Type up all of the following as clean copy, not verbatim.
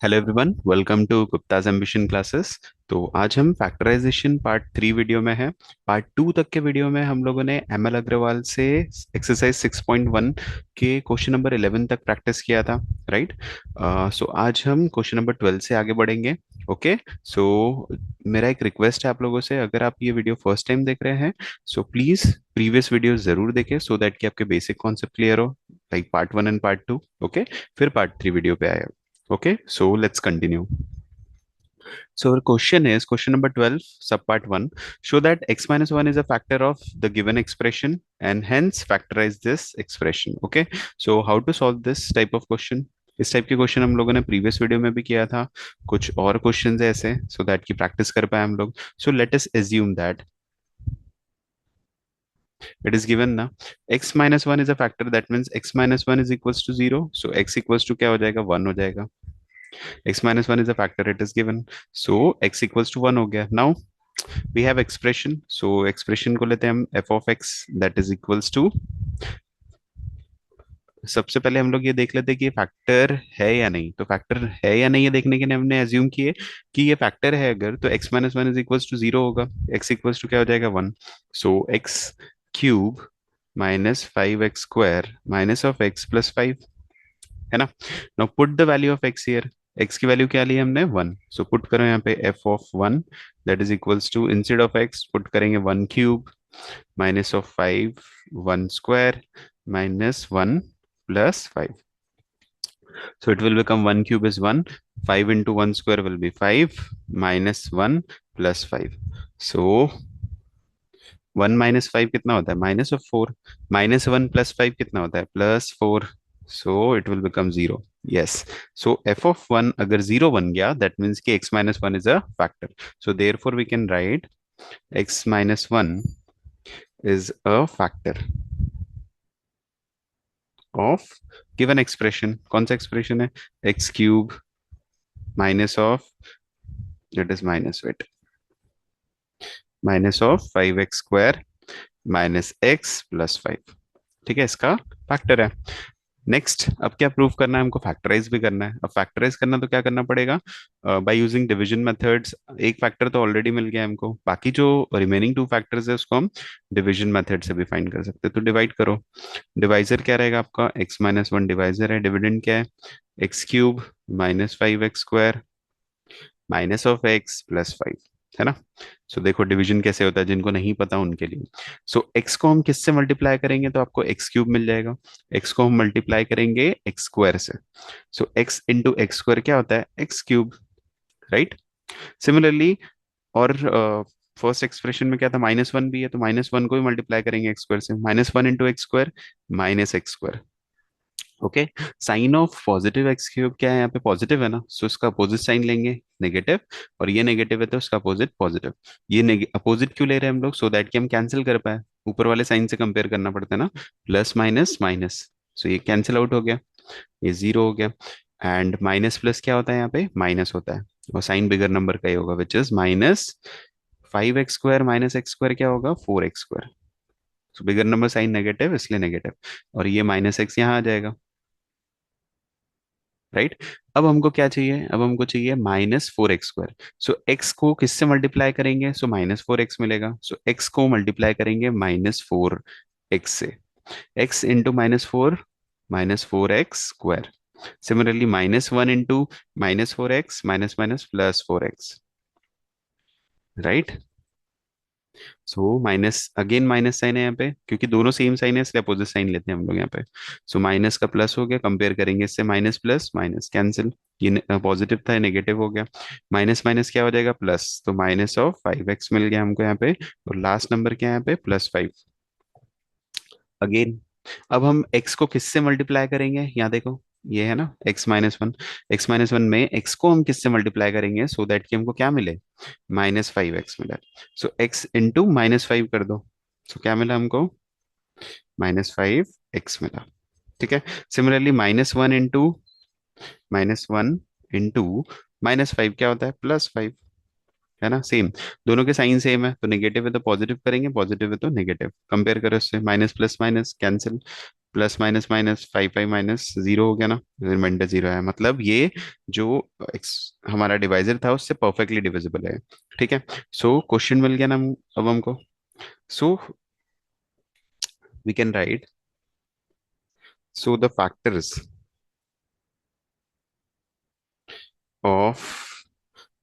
Hello everyone, welcome to Gupta's Ambition Classes. तो आज हम फैक्टराइजेशन पार्ट 3 वीडियो में है। पार्ट 2 तक के वीडियो में हम लोगों ने एम एल अग्रवाल से एक्सरसाइज 6.1 के क्वेश्चन नंबर 11 तक प्रैक्टिस किया था, राइट। सो आज हम क्वेश्चन नंबर 12 से आगे बढ़ेंगे। ओके। सो मेरा एक रिक्वेस्ट है आप लोगों से, अगर आप ये वीडियो फर्स्ट टाइम देख रहे हैं सो प्लीज प्रीवियस वीडियो जरूर देखें सो दैट कि आपके बेसिक कॉन्सेप्ट क्लियर हो, like part 1 and part 2। Okay, फिर पार्ट 3 वीडियो पे आए। Okay, so let's continue. So our question is question number 12, subpart 1. Show that x minus 1 is a factor of the given expression and hence factorize this expression. Okay, so how to solve this type of question? इस type के question हम लोगों ने previous video में भी किया था। कुछ और क्वेश्चंस है ऐसे सो दैट की प्रैक्टिस कर पाए हम लोग। So let us assume that it is given ना x minus 1 is a factor, that means x minus 1 is equals to 0, so x equals to क्या हो जाएगा, 1 हो जाएगा। x minus 1 is a factor, it is given, so x equals to 1 हो गया। now we have expression, so expression को लेते हैं हम f of x, that is equals to, सबसे पहले हम लोग ये देख लेते हैं कि ये फैक्टर है या नहीं। तो फैक्टर है या नहीं ये देखने के लिए हमने एज्यूम किए कि ये फैक्टर है अगर, तो x minus one is equals to 0 होगा। x इक्वल्स टू क्या हो जाएगा, 1। So x cube minus 5x² minus of x plus 5, है ना। Now put the value of x here. x की वैल्यू क्या ली हमने, 1। सो पुट करो यहाँ पे f of 1, that is equals to, instead of x put करेंगे 1 cube minus of 5 1 square minus 1 plus 5. So it will become 1 cube is 1, 5 into 1 square will be 5, minus 1 plus 5. So 1 minus 5 कितना होता है, minus of 4, minus 1 plus 5 कितना होता है, plus 4। So it will become 0। Yes, so f of 1 अगर 0 बन गया that means कि x minus 1 is a factor. So therefore we can write x minus 1 is a factor of given expression। कौन सा expression है, x cube minus of, it is minus weight, minus of 5x² minus x plus 5। ठीक है, इसका factor है। Next अब क्या prove करना है हमको, फैक्टराइज भी करना है। अब फैक्टराइज करना तो क्या करना पड़ेगा, बाय यूजिंग डिवीजन मेथड्स। एक फैक्टर तो ऑलरेडी मिल गया हमको, बाकी जो रिमेनिंग 2 फैक्टर्स है उसको हम डिवीजन मेथड से भी फाइंड कर सकते हैं। तो डिवाइड करो, डिवाइजर क्या रहेगा आपका, x माइनस वन डिवाइजर है, डिविडेंड क्या है, x cube minus 5x² minus of x plus 5, है ना। सो देखो डिवीजन कैसे होता है, जिनको नहीं पता उनके लिए। सो एक्स को हम किससे मल्टीप्लाई करेंगे तो आपको एक्स क्यूब मिल जाएगा। एक्स को हम मल्टीप्लाई करेंगे एक्स स्क्वायर से, सो एक्स इंटू एक्स स्क्वायर क्या होता है, एक्स क्यूब, राइट। सिमिलरली, और फर्स्ट एक्सप्रेशन में क्या था, माइनस वन भी है, तो माइनस वन को भी मल्टीप्लाई करेंगे एक्स स्क्वायर से, minus one into x square minus x square. Okay, sign of positive x cube क्या है, यहाँ पे पॉजिटिव है ना, सो इसका अपोजिट साइन लेंगे नेगेटिव, और ये नेगेटिव है तो इसका अपोजिट पॉजिटिव। ये अपोजिट क्यों ले रहे हैं हम लोग, सो दैट कि हम कैंसिल कर पाए, ऊपर वाले साइन से कंपेयर करना पड़ता है ना, प्लस माइनस माइनस, सो ये कैंसिल आउट हो गया, ये 0 हो गया। एंड माइनस प्लस क्या होता है, यहाँ पे माइनस होता है, और साइन बिगर नंबर का ही होगा, which is minus 5x² minus x square क्या होगा, 4x²। सो बिगर नंबर साइन नेगेटिव इसलिए नेगेटिव, और ये माइनस एक्स यहाँ आ जाएगा, राइट। अब हमको क्या चाहिए, अब हमको चाहिए -4x²। सो एक्स को किससे मल्टीप्लाई करेंगे, सो -4x मिलेगा, सो एक्स को मल्टीप्लाई करेंगे -4x से, x into -4 -4x²। Similarly -1 into -4x minus minus plus 4x, right. So minus again minus sign है यहाँ पे, क्योंकि दोनों सेम साइन है इसलिए अपोजिट साइन लेते हैं हम लोग यहाँ पे। सो माइनस का प्लस हो गया, कंपेयर करेंगे इससे, माइनस प्लस माइनस कैंसिल, ये पॉजिटिव था, नेगेटिव हो गया, माइनस माइनस क्या हो जाएगा, प्लस, तो माइनस ऑफ 5x मिल गया हमको यहाँ पे, और लास्ट नंबर क्या है यहाँ पे, +5। अगेन अब हम x को किससे मल्टीप्लाई करेंगे, यहाँ देखो ये है ना x-1, x-1 में x को हम किससे मल्टीप्लाई करेंगे सो दैट कि हमको क्या मिले, -5x मिला। सो x इंटू -5 कर दो, सो क्या मिला हमको, -5x मिला। ठीक है, सिमिलरली -1 इंटू -5 क्या होता है, +5, है ना, सेम। दोनों के साइन सेम है, तो नेगेटिव है तो पॉजिटिव करेंगे, पॉजिटिव है तो नेगेटिव, कंपेयर करो इससे, minus plus minus cancel, plus minus minus, five five minus zero हो गया ना, रिमाइंडर जीरो है, मतलब ये जो हमारा डिवाइजर था उससे परफेक्टली डिविजिबल है। ठीक है, सो क्वेश्चन मिल गया ना अब हमको। So we can write, so the factors of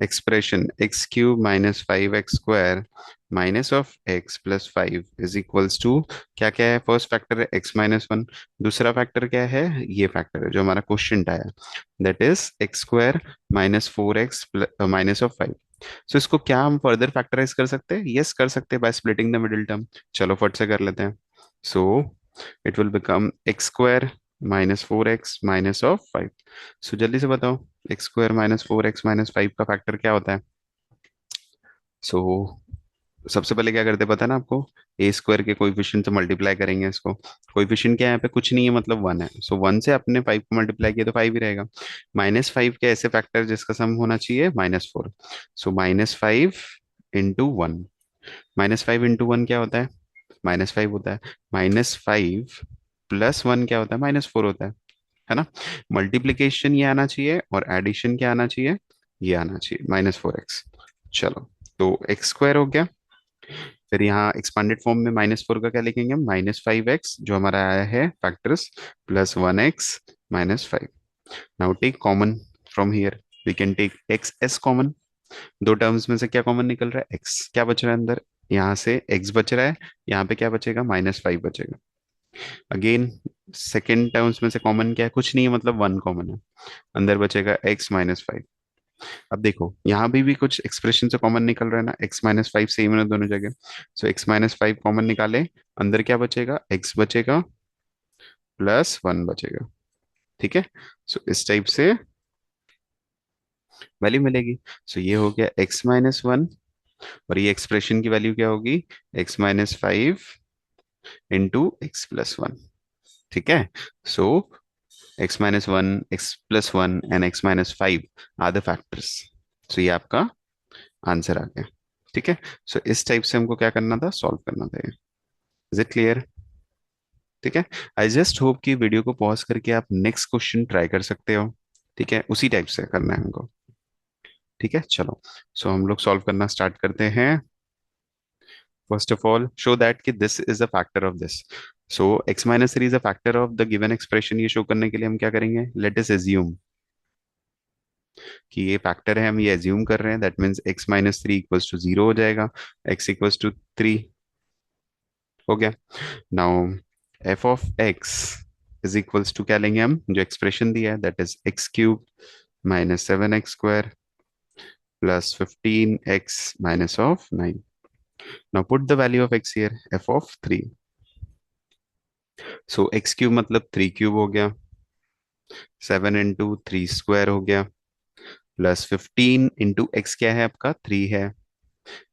expression x cube minus 5x square minus of x plus 5 is equals to, क्या क्या है, फर्स्ट फैक्टर है x माइनस वन, दूसरा फैक्टर क्या है, ये फैक्टर है जो हमारा क्वेश्चन आया, that is x square minus four x minus of five. So इसको क्या हम फर्दर फैक्टराइज कर सकते हैं, यस कर सकते हैं by splitting the middle term. चलो फट से कर लेते हैं। So it will become x square minus four x minus of five. So जल्दी से बताओ, x square minus four x minus five का फैक्टर क्या होता है। सो सबसे पहले क्या करते हैं पता है ना आपको, ए स्क्वायर के कोएफिशिएंट से मल्टीप्लाई करेंगे इसको। कोएफिशिएंट क्या है यहाँ पे, कुछ नहीं है, मतलब वन है, सो वन से अपने फाइव को मल्टीप्लाई किया तो फाइव ही रहेगा। माइनस फाइव के ऐसे फैक्टर जिसका सम होना चाहिए minus four, so minus five into one. Minus five into one क्या होता है, माइनस फाइव होता है। माइनस फाइव प्लस वन क्या होता है, माइनस फोर होता है ना। मल्टीप्लीकेशन ये आना चाहिए और एडिशन क्या आना चाहिए, ये आना चाहिए, माइनस फोर एक्स। चलो, तो एक्स स्क्वायर हो गया, फिर यहाँ एक्सपांडेड फॉर्म में माइनस फोर का क्या लिखेंगे हम, माइनस फाइव एक्स जो हमारा आया है factors, plus one x minus five. Now take common from here, we can take x as common. दो टर्म्स में से क्या कॉमन निकल रहा है, एक्स, क्या बच रहा है अंदर, यहाँ से एक्स बच रहा है, यहाँ पे क्या बचेगा, माइनस फाइव बचेगा। अगेन सेकेंड टर्म्स में से कॉमन क्या है, कुछ नहीं है, मतलब वन कॉमन है, अंदर बचेगा एक्स माइनस फाइव। अब देखो यहाँ भी कुछ एक्सप्रेशन से कॉमन निकल रहा है ना, एक्स माइनस फाइव सेम है ना दोनों जगह, सो एक्स माइनस फाइव कॉमन निकाले, अंदर क्या बचेगा, एक्स बचेगा प्लस वन बचेगा। ठीक है, सो इस टाइप से वैल्यू मिलेगी। सो ये हो गया एक्स माइनस वन, और ये एक्सप्रेशन की वैल्यू क्या होगी, x minus five into x plus one. ठीक है, so x minus one, x plus one and x minus five are the factors. So ये आपका आंसर आ गया। ठीक है, सो इस टाइप से हमको क्या करना था, सॉल्व करना था। Is it clear. ठीक है, आई जस्ट होप कि वीडियो को पॉज करके आप नेक्स्ट क्वेश्चन ट्राई कर सकते हो। ठीक है, उसी टाइप से करना है हमको। ठीक है, चलो, सो हम लोग सॉल्व करना स्टार्ट करते हैं। First of all show that कि this is a factor of this. So x minus three is a factor of the given expression, ये शो करने के लिए हम क्या करेंगे, लेट अस एज्यूम कि ये फैक्टर है, हम ये एज्यूम कर रहे हैं, that means x minus three equals to zero हो जाएगा, एक्स इक्वल्स टू थ्री हो गया। Now f of x is equals to क्या लेंगे हम, जो एक्सप्रेशन दिया है that is x cube minus seven x square plus fifteen x minus of nine. Now put the value of x here, f of three. So x cube मतलब three cube हो गया, seven into three square हो गया, plus fifteen into x क्या है आपका, three है,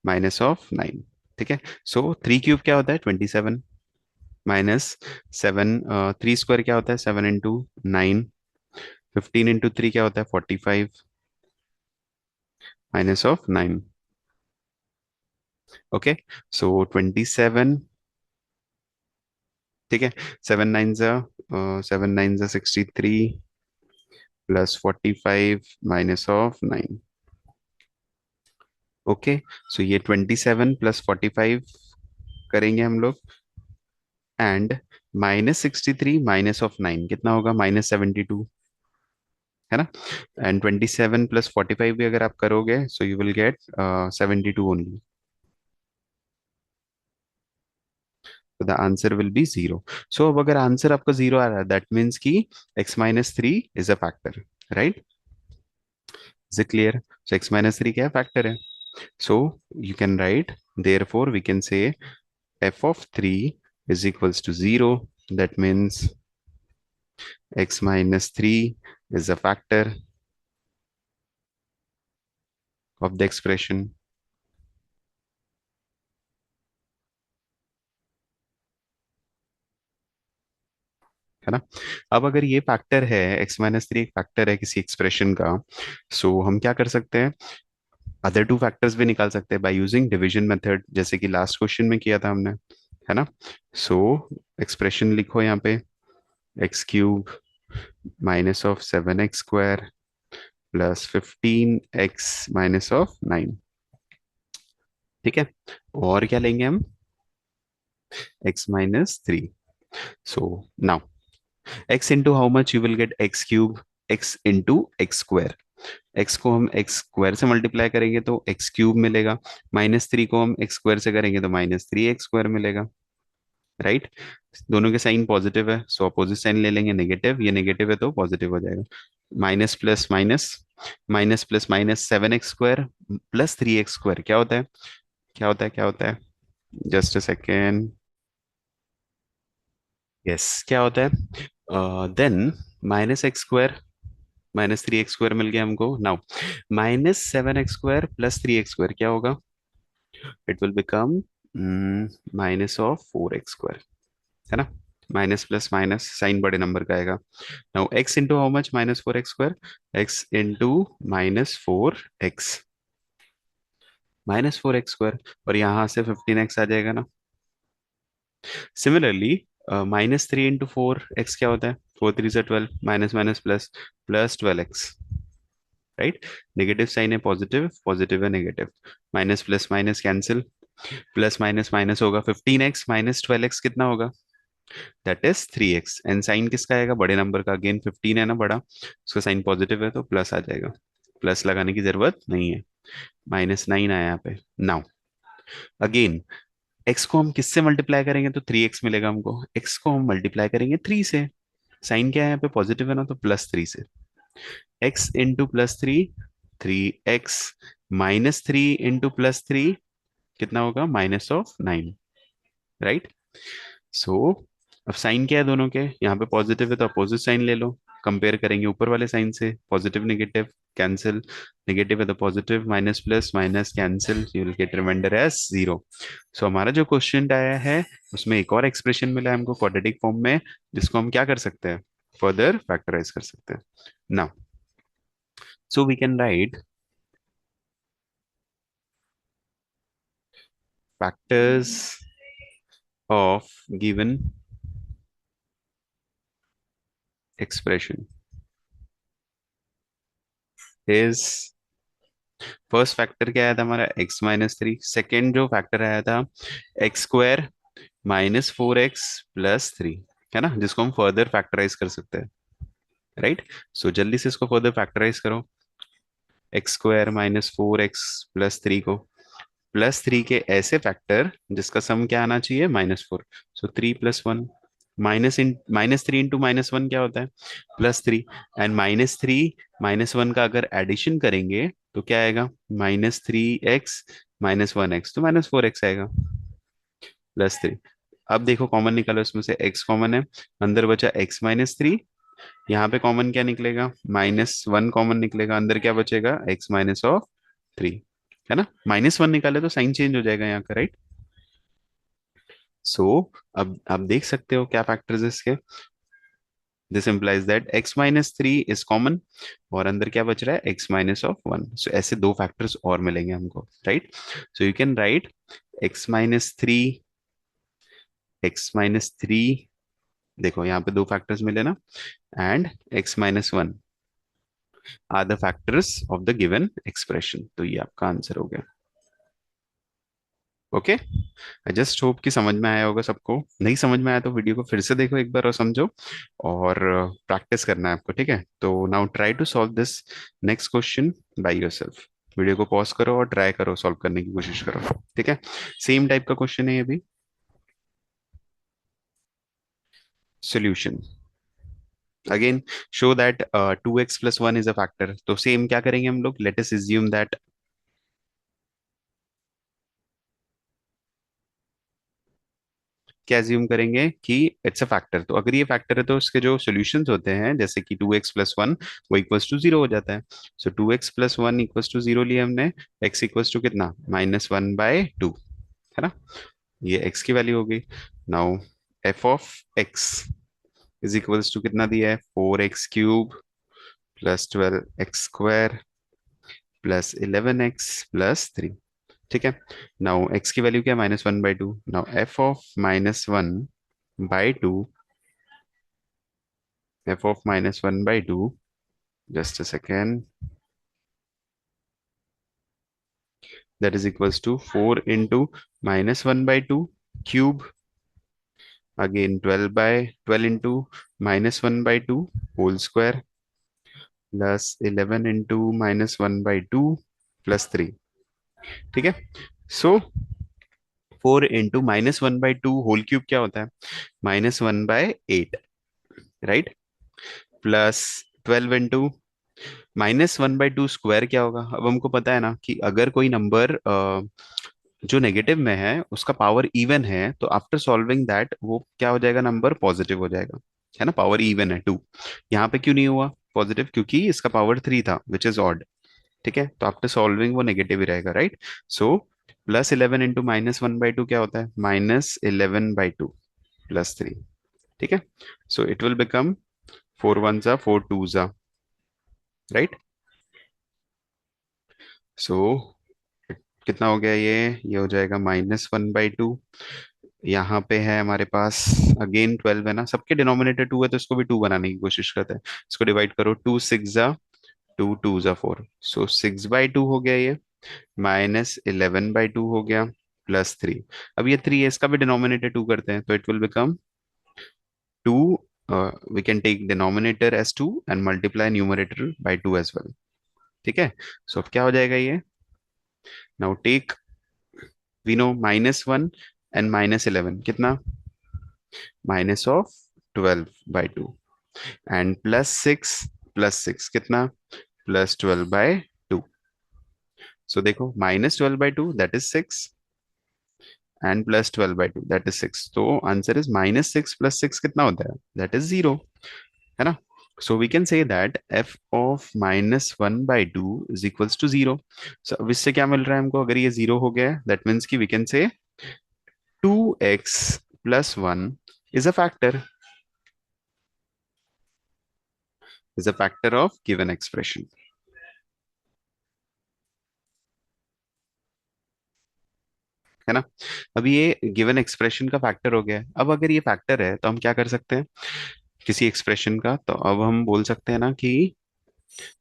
minus of nine. ठीक है, सो थ्री क्यूब क्या होता है, twenty seven, minus seven, three square क्या होता है, seven into nine, fifteen into three क्या होता है, forty five, minus of nine. Okay, so twenty seven, ठीक है, सेवन नाइन जा, सेवन नाइन जा sixty three, plus forty five minus of nine. Okay, so ये twenty seven plus forty five करेंगे हम लोग, and minus sixty three minus of nine कितना होगा, माइनस सेवेंटी टू, है ना। And twenty seven plus forty five भी अगर आप करोगे, so you will get seventy two only, तो the answer will be zero. So अब अगर आंसर आपका जीरो आ रहा है, दैट मीन्स कि x minus three is a factor, right. Is it clear. So x minus three क्या है, फैक्टर है। So you can write, therefore we can say f of 3 is equals to 0. That means x minus 3 is a factor of the expression, है ना। अब अगर ये factor है, x minus three एक फैक्टर है किसी एक्सप्रेशन का, सो हम क्या कर सकते हैं, अदर टू फैक्टर्स भी निकाल सकते हैं बाय यूजिंग डिवीजन मेथड, जैसे कि लास्ट क्वेश्चन में किया था हमने, है ना। सो एक्सप्रेशन लिखो यहाँ पे, x cube minus of 7x² plus 15x-9। ठीक है, और क्या लेंगे हम? x-3। So now x into how much you will get x cube, x into x square. x को हम एक्स स्क्वायर से मल्टीप्लाई करेंगे तो एक्स क्यूब मिलेगा, -3 को हम एक्स स्क्वायर से करेंगे तो -3x² मिलेगा, राइट। दोनों के साइन पॉजिटिव है, सो अपोजिट साइन ले लेंगे नेगेटिव, ये नेगेटिव है तो पॉजिटिव हो जाएगा। Minus plus minus, minus plus minus 7x² plus 3x² क्या होता है? क्या होता है? क्या होता है? Just a second. यस, क्या होता है? देन -x² -3x² मिल गया हमको। नाउ -7x² प्लस 3x² क्या होगा? इट विल बिकम -4x², है ना। माइनस प्लस माइनस साइन बड़े नंबर का आएगा। Now x into how much? -4x²। x into -4x, -4x², और यहाँ से 15x आ जाएगा ना। सिमिलरली -3 इंटू 4x क्या होता है? 4 3 12, minus minus plus, plus 12x, right. Negative sign है, पॉजिटिव पॉजिटिव है negative, minus plus minus cancel, plus minus minus होगा, 15x -12x कितना होगा? That is 3x। And sign किसका आएगा? बड़े नंबर का, अगेन 15 है ना बड़ा, उसका साइन पॉजिटिव है तो प्लस आ जाएगा, प्लस लगाने की जरूरत नहीं है। -9 आया यहाँ पे। नाउ अगेन x को हम किससे मल्टीप्लाई करेंगे तो 3x मिलेगा हमको, x को हम मल्टीप्लाई करेंगे 3 से, साइन क्या है यहाँ पे? पॉजिटिव है ना, तो +3 से। x इंटू +3, 3x, -3 इंटू +3 कितना होगा? -9, राइट। सो अब साइन क्या है दोनों के? यहाँ पे पॉजिटिव है तो अपोजिट साइन ले लो, कंपेयर करेंगे ऊपर वाले साइन से, पॉजिटिव नेगेटिव कैंसिल, नेगेटिव है तो positive, minus plus minus cancel, you will get remainder as 0। So हमारा जो क्वेश्चन आया है उसमें एक और एक्सप्रेशन मिला है हमको क्वाड्रेटिक फॉर्म में, जिसको हम क्या कर सकते हैं? फर्दर फैक्टराइज कर सकते हैं। Now so we can write factors of given expression is, first factor क्या आया था हमारा? x-3। सेकेंड जो फैक्टर आया था x² -4x+3, है ना, जिसको हम फर्दर फैक्टराइज कर सकते हैं, राइट। सो जल्दी से इसको फर्दर फैक्टराइज करो, x² -4x+3 को, +3 के ऐसे फैक्टर जिसका सम क्या आना चाहिए? -4। सो 3+1, -3 इंटू -1 क्या होता है? +3। एंड -3 -1 का अगर एडिशन करेंगे तो क्या आएगा? -3x -1x, तो -4x आएगा, +3। अब देखो कॉमन निकालो, इसमें से x कॉमन है, अंदर बचा x-3, यहाँ पे कॉमन क्या निकलेगा? -1 कॉमन निकलेगा, अंदर क्या बचेगा? x-3, है ना। -1 निकाले तो साइन चेंज हो जाएगा यहाँ का, राइट। सो अब आप देख सकते हो क्या फैक्टर्स है इसके। This implies that x-3 is common, और अंदर क्या बच रहा है? x-1। सो ऐसे दो फैक्टर्स और मिलेंगे हमको, right. So you can write x-3, x-3, देखो यहाँ पे दो फैक्टर्स मिले ना, and x-1 are the factors of the given expression. तो ये आपका आंसर हो गया। ओके, आई जस्ट होप कि समझ में आया होगा सबको। नहीं समझ में आया तो वीडियो को फिर से देखो एक बार और समझो, और प्रैक्टिस करना है आपको, ठीक है। तो now try to solve this next question by yourself. Video को पॉज करो और ट्राई करो, सॉल्व करने की कोशिश करो, ठीक है। सेम टाइप का क्वेश्चन है ये भी। Solution again, show that 2x+1 is a factor. तो सेम क्या करेंगे हम लोग? लेट अस assume दैट, क्या एज्यूम करेंगे कि इट्स अ फैक्टर। तो अगर ये फैक्टर है तो उसके जो सॉल्यूशंस होते हैं, जैसे कि 2x+1 वो इक्वल्स टू 0 हो जाता है। सो 2x+1 इक्वल्स टू 0 लिया हमने, x इक्वल्स टू कितना? -1/2, है ना। ये x की वैल्यू हो गई। Now f(x) is equals to कितना दिया है? 4x³ plus 12x² plus 11x+3, ठीक है। नाउ x की वैल्यू क्या है? -1/2। Now f(-1/2) f of -1/2, just a second, that is equals to 4 into -1/2 cube, again 12 into -1/2 whole square, plus 11 into -1/2 plus 3। ठीक है, सो 4 इंटू -1/2 होल क्यूब क्या होता है, -1/8, राइट, प्लस 12 इंटू -1/2 स्क्वायर क्या होगा। अब हमको पता है ना कि अगर कोई नंबर जो नेगेटिव में है उसका पावर इवन है तो आफ्टर सॉल्विंग दैट वो क्या हो जाएगा, नंबर पॉजिटिव हो जाएगा, है ना, पावर इवन है 2। यहाँ पे क्यों नहीं हुआ पॉजिटिव, क्योंकि इसका पावर 3 था विच इज ऑड। ठीक है, तो आफ्टर सॉल्विंग वो नेगेटिव ही रहेगा, राइट। सो +11 इंटू -1/2 क्या होता है, -11/2 प्लस 3। ठीक है, सो इट विल बिकम 4 1 जा 4 2 जा, राइट। सो कितना हो गया ये हो जाएगा -1/2। यहाँ पे है हमारे पास अगेन 12 है ना, सबके डिनोमिनेटर 2 है तो इसको भी 2 बनाने की कोशिश करते हैं। इसको डिवाइड करो, 2 6 जा 2 2 जा 4, सो 6/2 हो गया ये, -11/2 हो गया, प्लस 3। अब ये 3 है, इसका भी डिनोमिनेटर 2 करते हैं तो it will become 2। We can take denominator as 2 and multiply numerator by 2 as well. ठीक है, सो अब क्या हो जाएगा ये, now take, we know -1 and -11 कितना, माइनस ऑफ 12/2, एंड +6 कितना, +12/2। सो देखो, -12/2 that is 6 and +12/2 that is 6, तो आंसर इज -6 + 6 कितना होता है, दैट इज 0, है ना। So we can say that f of -1/2 is equals to 0। So अब इससे क्या मिल रहा है हमको, अगर ये 0 हो गया है दैट मीन्स कि we can say 2x + 1 is a factor, is a factor of given expression, है ना। अब ये गिवन एक्सप्रेशन का फैक्टर हो गया है। अब अगर ये फैक्टर है तो हम क्या कर सकते हैं किसी एक्सप्रेशन का, तो अब हम बोल सकते हैं ना कि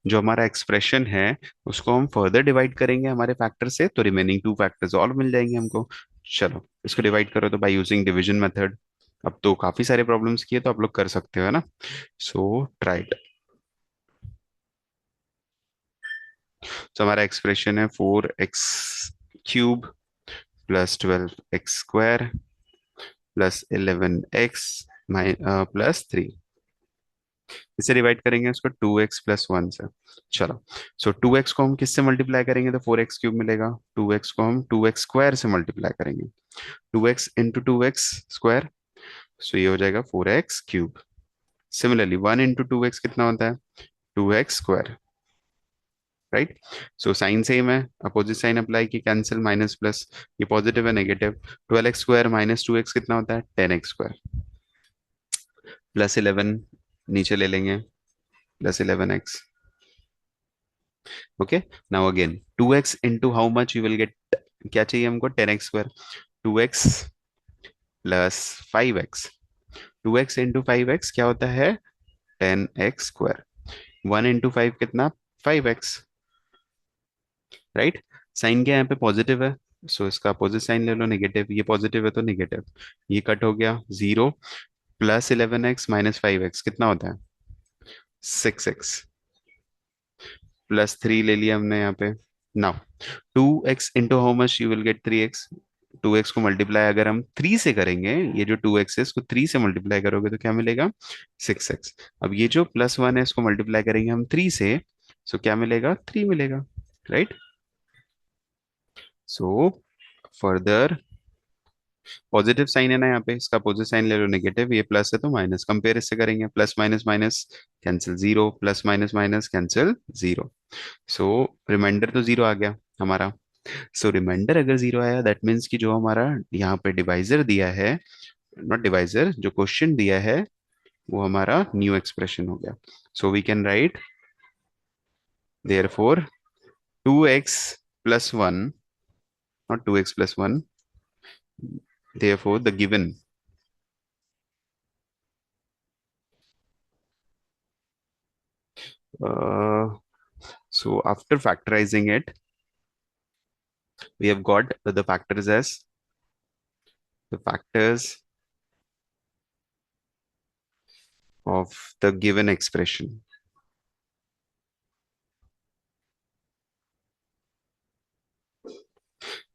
जो हमारा एक्सप्रेशन है उसको हम फर्दर डिवाइड करेंगे हमारे फैक्टर से, तो रिमेनिंग 2 फैक्टर्स और मिल जाएंगे हमको। चलो इसको डिवाइड करो तो बाय यूजिंग डिवीजन मेथड। अब तो काफी सारे प्रॉब्लम्स किए तो आप लोग कर सकते हो, है ना। सो ट्राइड, तो हमारा एक्सप्रेशन है 4x³ +12x² +11x +3। इसे डिवाइड करेंगे उसको 2x + 1 से। चलो, सो 2x को हम किससे मल्टीप्लाई करेंगे तो 4x³ मिलेगा, 2x को हम 2x² से मल्टीप्लाई करेंगे, 2x इंटू 2x², सो ये हो जाएगा 4x³। सिमिलरली 1 इंटू 2x कितना होता है, 2x², right. So sine same है, अपोजिट साइन अप्लाई की, कैंसिल, माइनस प्लस, ये पॉजिटिव है नेगेटिव, 12x² -2x कितना होता है, 10x², +11 नीचे ले लेंगे, +11x। Okay, now again 2x into how much you will gate, क्या चाहिए हमको, 10x², 2x + 5x, 2x into 5x क्या होता है, 10x², 1 इंटू 5 कितना, 5x, राइट। साइन क्या है यहाँ पे, पॉजिटिव है, सो इसका अपोजिट साइन ले लो, नेगेटिव, ये पॉजिटिव है तो नेगेटिव, ये कट हो गया 0, +11x -5x कितना होता है, 6x, +3 ले लिया हमने यहाँ पे। Now 2x into how much you will gate 3x, 2x को मल्टीप्लाई अगर हम 3 से करेंगे, ये जो 2x है इसको 3 से मल्टीप्लाई करोगे तो क्या मिलेगा, 6x। अब ये जो +1 है इसको मल्टीप्लाई करेंगे हम 3 से, सो क्या मिलेगा, 3 मिलेगा, right. So further positive sign है ना यहाँ पे, इसका अपोजिट साइन ले लो नेगेटिव, ये प्लस है तो माइनस, कंपेयर इससे करेंगे, plus minus minus cancel, 0 plus minus minus cancel 0, सो रिमाइंडर तो 0 आ गया हमारा। सो रिमाइंडर अगर 0 आया दैट मीन्स कि जो हमारा यहाँ पे डिवाइजर दिया है, नॉट डिवाइजर, जो क्वेश्चन दिया है वो हमारा न्यू एक्सप्रेशन हो गया। So we can write therefore 2x + 1, not 2x + 1, therefore the given So after factorizing it, we have got the factors as the factors of the given expression.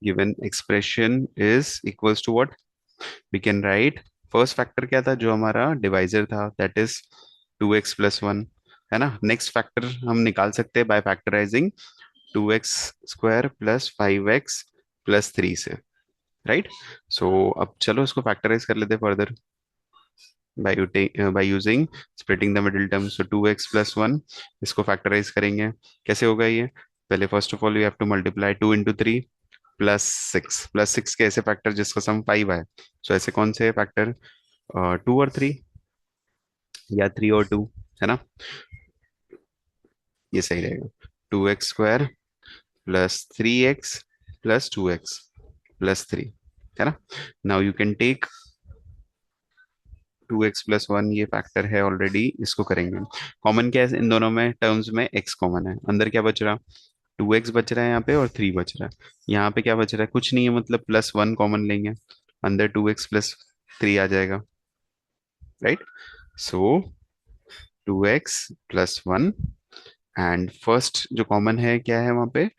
Given expression is equals to what? We can write first factor क्या था जो हमारा divisor था, that is 2x+1, है ना. Next factor हम निकाल सकते हैं bye factorising 2x² plus 5x+3 से, राइट. सो अब चलो इसको फैक्टराइज कर लेते further by using splitting the middle term. So 2x+1, इसको फैक्टराइज करेंगे. कैसे होगा ये? पहले first of all you have to multiply 2 × 3 +6 के ऐसे फैक्टर जिसका सम 5 है. सो ऐसे कौन से फैक्टर? 2 और 3, या 3 और 2, है ना. ये सही रहेगा. 2x² +3x+2x+3, है ना. Now you can take 2x+1, ये फैक्टर है ऑलरेडी, इसको करेंगे. कॉमन क्या है इन दोनों में टर्म्स में? x कॉमन है. अंदर क्या बच रहा? 2x बच रहा है यहाँ पे और 3 बच रहा है. यहाँ पे क्या बच रहा है? कुछ नहीं है, मतलब +1 कॉमन लेंगे, अंदर 2x+3 आ जाएगा, right. So 2x+1, and first जो कॉमन है क्या है वहां पे?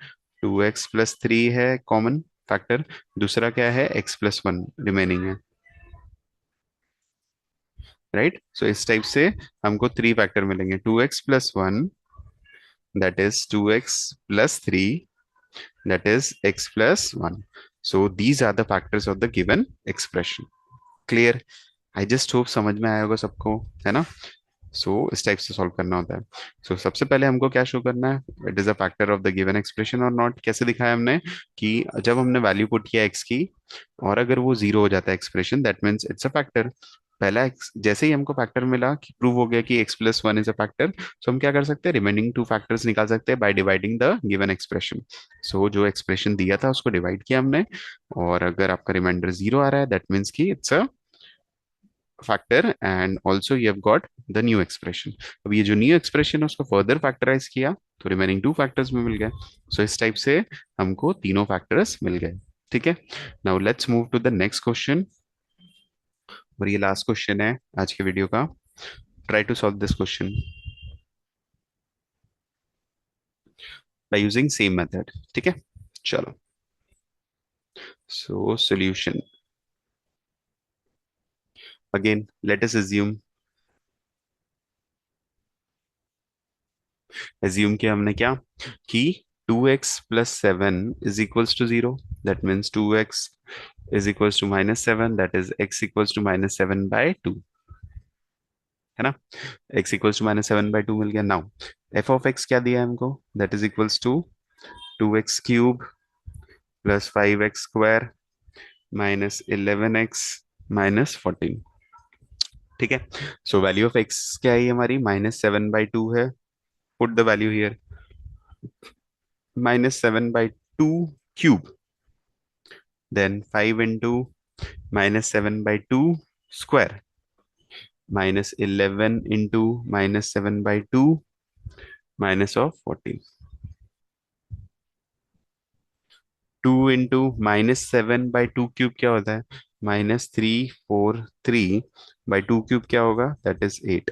2x+3 है कॉमन फैक्टर. दूसरा क्या है? x+1 रिमेनिंग है, राइट. सो इस टाइप से हमको 3 फैक्टर मिलेंगे. 2x+1, that is 2x+3, that is x+1. So these are the factors of the given expression. Clear? I just hope समझ में आया होगा सबको, है ना. सो इस टाइप से सॉल्व करना होता है. सो सबसे पहले हमको क्या शो करना है? It is a factor of the given expression और नॉट. कैसे दिखाया हमने? कि जब हमने वैल्यू पुट किया x की, और अगर वो जीरो हो जाता है expression, that means it's a factor. पहला जैसे ही हमको फैक्टर मिला कि प्रूव हो गया कि x+1 इज अ फैक्टर, सो हम क्या कर सकते हैं? रिमेनिंग 2 फैक्टर्स निकाल सकते हैं by dividing the given expression. So जो एक्सप्रेशन दिया था उसको डिवाइड किया हमने, और अगर आपका रिमाइंडर जीरो आ रहा है, दैट मीन्स कि it's a factor, and also you have got the new expression. अब ये जो न्यू एक्सप्रेशन है उसको फर्दर फैक्टराइज किया तो रिमेनिंग 2 फैक्टर्स में मिल गए. सो इस टाइप से हमको तीनों फैक्टर्स मिल गए. ठीक है. Now let's move to the next question, और ये लास्ट क्वेश्चन है आज के वीडियो का. Try to solve this question by using same method. ठीक है, चलो. So solution, again let us assume किया हमने क्या? कि 2x+7 is equals to 0. That means 2x is equals to -7, that is x equals to -7/2, है ना. x इक्वल्स टू -7/2 मिल गया. नाउ f ऑफ x क्या दिया है हमको? That is equals to 2x³ plus 5x² minus 11x-14. ठीक है. So value of x क्या है हमारी? -7/2 है. Put the value here. -7/2 cube, then 5 into -7/2 square, -11 into -7/2 minus of 14. 2 into -7/2 cube क्या होता है? -343/2 क्यूब क्या होगा? That is 8,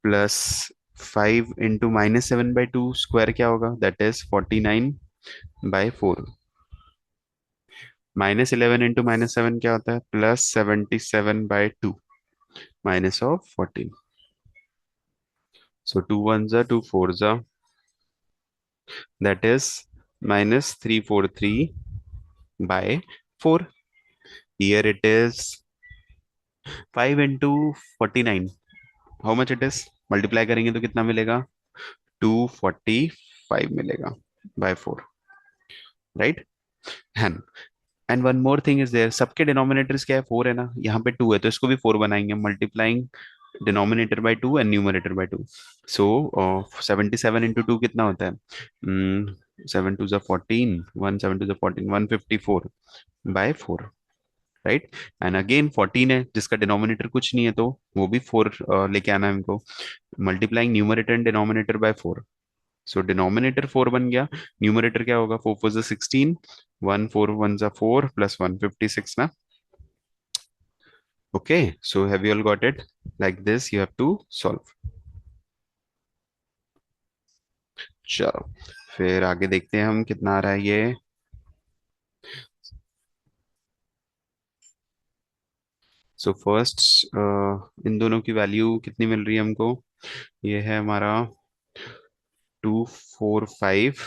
plus 5 into -7/2 square क्या होगा? That is 49/4. -11 into -7 क्या होता है? +77/2 minus of 14. So 2 ones are 2 fours are, that is -343/4. Here it is 5 into 49. How much it is? Multiply करेंगे तो कितना मिलेगा? 245 मिलेगा by 4, right? And one more thing is there. सबके डिनोमिनेटर्स क्या है? 4 है ना. यहाँ पे 2 है तो इसको भी 4 बनाएंगे, multiplying denominator by 2 and numerator by 2. So 77 into 2 कितना होता है? 7 2 14, 1 7 2 14, 154/4, राइट। एंड अगेन 14 है जिसका डिनोमिनेटर कुछ नहीं है, तो वो भी 4 लेके आना है हमको। Multiplying numerator and denominator by 4, so denominator 4 बन गया, न्यूमरेटर क्या होगा, 4 4 16, 1 4 1 4 प्लस 156 ना। Okay, so have you all got it? Like this you have to solve. चलो फिर आगे देखते हैं हम कितना आ रहा है ये। सो फर्स्ट इन दोनों की वैल्यू कितनी मिल रही है हमको, ये है हमारा 245।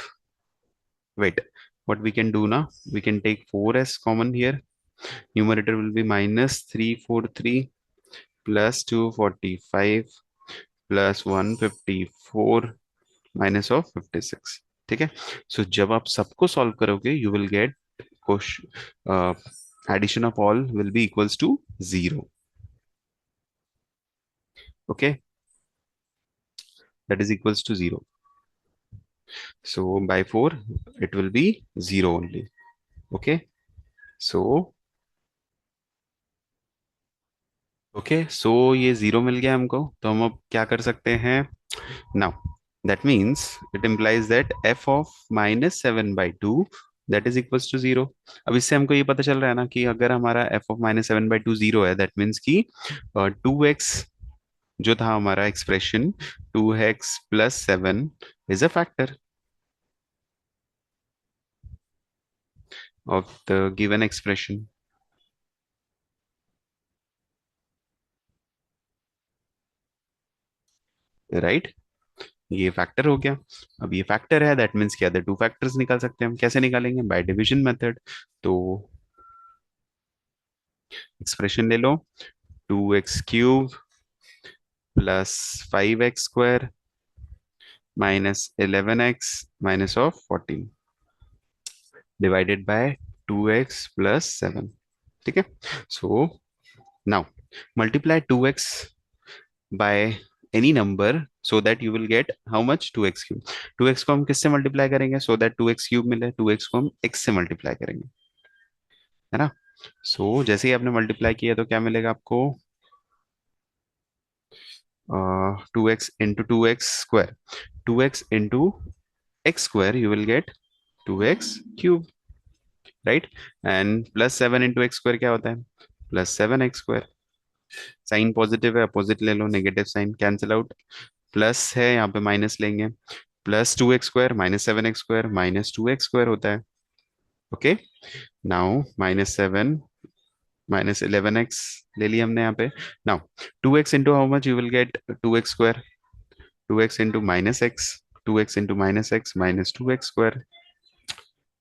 Wait, what we can do now, we can take 4 as common here. Numerator will be minus 343 plus 245 plus 154 minus of 56। ठीक है, सो जब आप सबको सॉल्व करोगे you will gate question addition of all will be equals to 0। okay, that is equals to 0, so by 4 it will be 0 only। okay, so so ये 0 मिल गया हमको, तो हम अब क्या कर सकते हैं now, that means it implies that f of minus 7 by 2 that is equals to 0। अब इससे हमको ये पता चल रहा है ना कि अगर हमारा f of minus 7 by 2 0 है, that means कि 2x जो था हमारा expression, 2x plus 7 is a factor of the given expression। Right, ये फैक्टर हो गया। अब ये फैक्टर है, दैट मीन्स क्या, अदर टू फैक्टर्स निकाल सकते हैं हम। कैसे निकालेंगे? By division method. तो एक्सप्रेशन ले लो, 2x³ plus 5x² minus 11x minus of 14 divided by 2x plus 7। ठीक है, so now multiply 2x by any number so that you will gate how much, 2x³। 2x को हम किससे multiply करेंगे so that 2x³ मिले? 2x को हम x से मल्टीप्लाई करेंगे, है ना। सो जैसे ही आपने मल्टीप्लाई किया तो क्या मिलेगा आपको, 2x into 2x² 2x into x² you will get 2x³, right. And plus 7 into x² क्या होता है, प्लस 7x²। साइन पॉजिटिव है, अपोजिट ले लो, negative sign cancel out. Plus है यहाँ पे माइनस लेंगे, plus 2x² minus 7x² minus 2x² होता है। Okay, now minus 7 minus 11x ले लिया हमने यहाँ पे। Now 2x into how much, you will gate 2x², 2x into minus x, 2x into minus x minus 2x²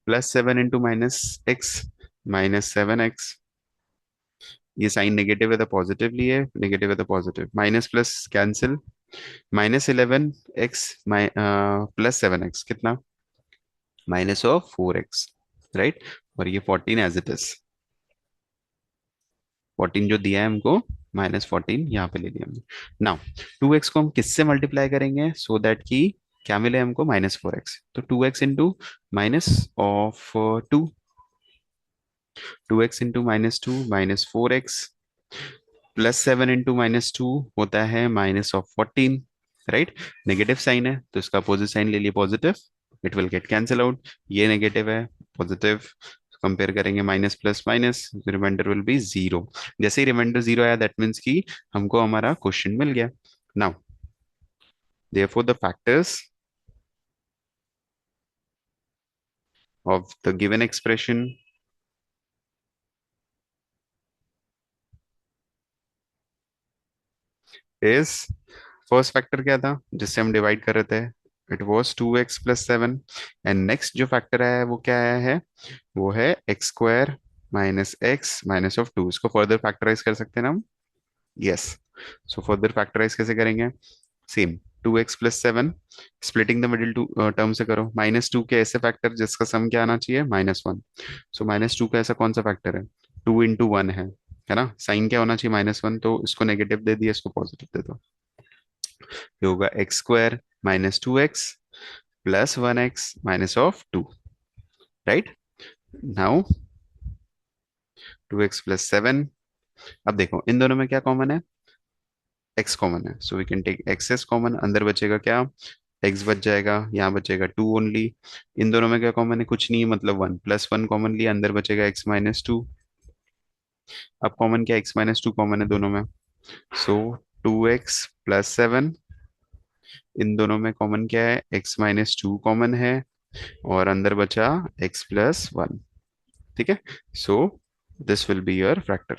plus 7 into minus x minus 7x। ये sign negative है तो positive लिए, negative है तो positive, minus plus cancel, minus 11x plus 7x कितना, minus of 4x, right. और ये 14 as it is, 14 जो दिया है हमको, -14 यहाँ पे ले लिया हमने। नाउ 2x को हम किससे मल्टीप्लाई करेंगे सो दैट कि क्या मिले हमको, -4x। तो 2x into minus of 2, 2x into -2 -4x plus 7 into -2 होता है -14, राइट। नेगेटिव साइन है तो इसका अपोजिट साइन ले लिए positive, it will get cancel out. ये नेगेटिव है, पॉजिटिव, कंपेयर करेंगे minus plus minus, remainder will be 0। जैसे ही रिमाइंडर 0 आया दैट मीन्स कि हमको हमारा क्वेश्चन मिल गया। Now therefore the factors of the given expression is, first factor क्या था जिससे हम डिवाइड कर रहे थे, it was 2x plus 7। And next जो फैक्टर आया है वो क्या आया है, वो है x² minus x minus of 2। इसको फर्दर फैक्टराइज कर सकते हैं ना हम, यस। सो फर्दर फैक्टराइज कैसे करेंगे, same 2x plus 7, splitting the middle to term से करो, -2 के ऐसे फैक्टर जिसका सम क्या आना चाहिए, -1। सो -2 का ऐसा कौन सा फैक्टर है, 2 into 1 है ना। साइन क्या होना चाहिए, -1, तो इसको नेगेटिव दे दिया, इसको पॉजिटिव दे दो। ये होगा x² minus 2x plus 1x minus of 2, right. Now 2x+7। अब देखो इन दोनों में क्या कॉमन है, x कॉमन है, so we can take x as common. अंदर बचेगा क्या, x बच जाएगा, यहाँ बचेगा 2 ओनली। इन दोनों में क्या कॉमन है, कुछ नहीं, मतलब 1+1 कॉमन लिया, अंदर बचेगा x-2। अब कॉमन क्या, x-2 कॉमन है दोनों में, सो 2x+7। इन दोनों में कॉमन क्या है, x-2 कॉमन है, और अंदर बचा x+1। ठीक है, so this will be your factor.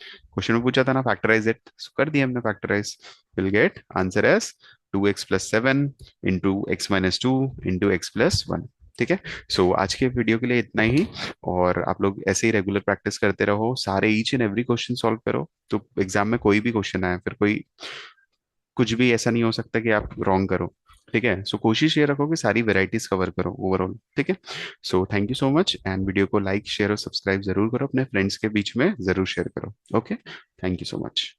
Question में पूछा था ना फैक्टराइज इट, कर दिया हमने factorise. Will get answer as 2x+7 into x-2 into x+1। ठीक है, सो आज के वीडियो के लिए इतना ही। और आप लोग ऐसे ही रेगुलर प्रैक्टिस करते रहो, सारे each and every question solve करो, तो एग्जाम में कोई भी क्वेश्चन आए, फिर कोई कुछ भी ऐसा नहीं हो सकता कि आप रॉन्ग करो। ठीक है, सो कोशिश ये रखो कि सारी वेराइटीज कवर करो ओवरऑल। ठीक है, so thank you so much, and video को लाइक शेयर और सब्सक्राइब जरूर करो, अपने फ्रेंड्स के बीच में जरूर शेयर करो। Okay, thank you so much.